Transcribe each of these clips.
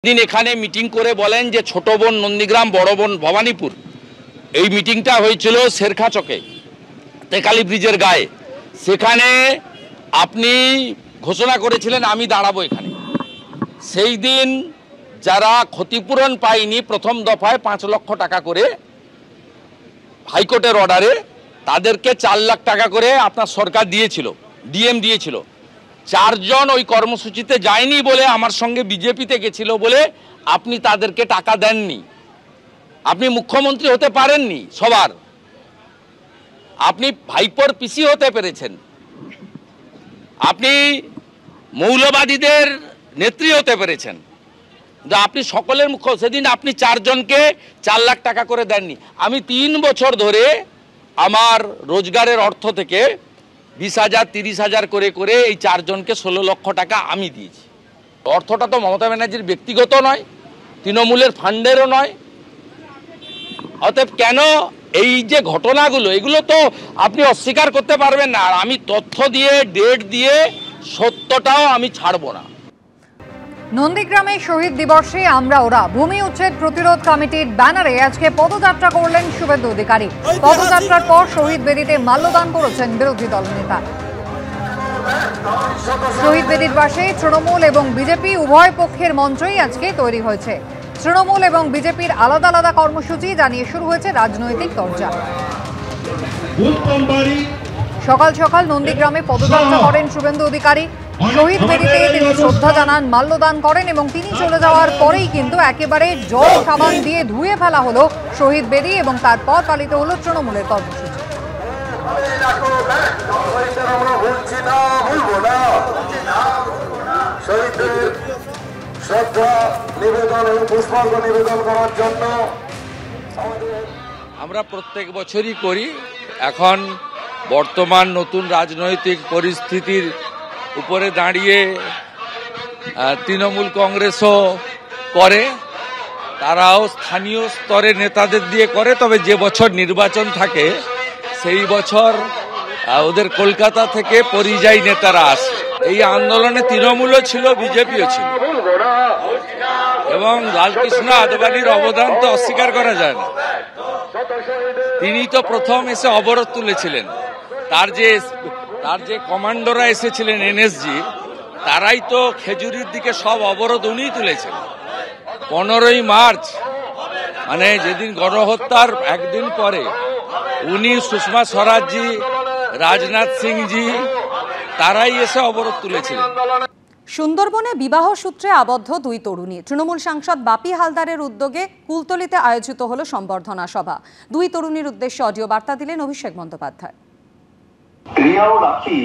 দিন এখানে মিটিং করে বলেন যে ছোট বোন নন্দীগ্রাম, বড় বোন ভবানীপুর। এই মিটিংটা হয়েছিল শেরখাচকে, তেকালি ব্রিজের গায়ে। সেখানে আপনি ঘোষণা করেছিলেন আমি দাঁড়াবো এখানে। সেই দিন যারা ক্ষতিপূরণ পায়নি প্রথম দফায় 5 লক্ষ টাকা করে হাইকোর্টের অর্ডারে, তাদেরকে 4 লাখ টাকা করে আপনার সরকার দিয়েছিল, ডিএম দিয়েছিল। 4 জন ওই কর্মসূচিতে যায়নি বলে, আমার সঙ্গে বিজেপিতে গেছিল বলে আপনি তাদেরকে টাকা দেননি। আপনি মুখ্যমন্ত্রী হতে পারেননি সবার, আপনি ভাইপোর পিসি হতে পেরেছেন, আপনি মৌলবাদীদের নেত্রী হতে পেরেছেন, আপনি সকলের মুখ্য। সেদিন আপনি 4 জনকে 4 লাখ টাকা করে দেননি। আমি 3 বছর ধরে আমার রোজগারের অর্থ থেকে 20,000 30,000 করে করে এই 4 জনকে 16 লক্ষ টাকা আমি দিয়েছি। অর্থটা তো মমতা ব্যানার্জির ব্যক্তিগত নয়, তৃণমূলের ফান্ডেরও নয়। অতএব কেন এই যে ঘটনাগুলো, এগুলো তো আপনি অস্বীকার করতে পারবেন না। আর আমি তথ্য দিয়ে, ডেট দিয়ে, সত্যটাও আমি ছাড়বো না। নন্দীগ্রামে শহীদ দিবসে আমরা ওরা ভূমি উচ্ছেদ প্রতিরোধ কমিটির ব্যানারে আজকে পদযাত্রা করলেন শুভেন্দু অধিকারী। পদযাত্রার পর শহীদ বেদিতে মাল্যদান করেছেন বিরোধী দলনেতা। শহীদ বেদির পাশে তৃণমূল এবং বিজেপি উভয় পক্ষের মঞ্চই আজকে তৈরি হয়েছে। তৃণমূল এবং বিজেপির আলাদা আলাদা কর্মসূচি জানিয়ে শুরু হয়েছে রাজনৈতিক চর্চা। সকাল সকাল নন্দীগ্রামে পদযাত্রা করেন শুভেন্দু অধিকারী। শহীদ বেদিতে তিনি শ্রদ্ধা জানান, মাল্যদান করেন এবং তিনি চলে যাওয়ার পরেই কিন্তু একেবারে জল সাবান দিয়ে ধুয়ে ফেলা হলো শহীদ বেদি এবং তারপর পালিত হলো তৃণমূলের কর্মসূচি। আমরা প্রত্যেক বছরই করি। এখন বর্তমান নতুন রাজনৈতিক পরিস্থিতির উপরে দাঁড়িয়ে তৃণমূল কংগ্রেসও করে, তারাও স্থানীয় স্তরে নেতাদের দিয়ে করে। তবে যে বছর নির্বাচন থাকে সেই বছর ওদের কলকাতা থেকে পরিযায়ী নেতারা আসে। এই আন্দোলনে তৃণমূলও ছিল, বিজেপিও ছিল, এবং লালকৃষ্ণ আদবানির অবদান তো অস্বীকার করা যায় না। তিনি তো প্রথম এসে অবরোধ তুলেছিলেন। তার যে কমান্ডোরা এসেছিলেন এনএসজি, তারাই তো খেজুরির দিকে সব অবরোধ উনিই তুলেছেন। 15ই মার্চ মানে যেদিন গণহত্যার একদিন পরে উনি, সুষমা স্বরাজজি, রাজনাথ সিংজি, তারাই এসে অবরোধ তুলেছিলেন। সুন্দরবনে বিবাহ সূত্রে আবদ্ধ 2 তরুণী। তৃণমূল সাংসদ বাপি হালদারের উদ্যোগে কুলতলিতে আয়োজিত হলো সম্বর্ধনা সভা। 2 তরুণীর উদ্দেশ্যে অডিও বার্তা দিলেন অভিষেক বন্দ্যোপাধ্যায়। রিয়া ও রাখি,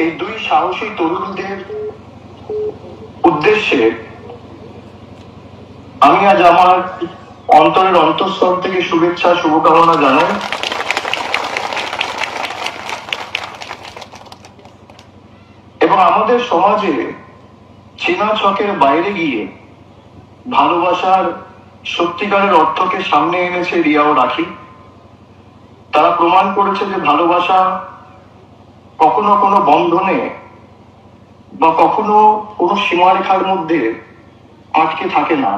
এই 2 সাহসী তরুণীদের উদ্দেশ্যে আমি আজ আমার অন্তরের অন্তঃস্থল থেকে শুভেচ্ছা, শুভকামনা জানাই। এবং আমাদের সমাজে চেনা ছকের বাইরে গিয়ে ভালোবাসার সত্যিকারের অর্থকে সামনে এনেছে রিয়া ও রাখি। তারা প্রমাণ করেছে যে ভালোবাসা কখনো কোনো বন্ধনে বা কখনো কোনো সীমারেখার মধ্যে আটকে থাকে না।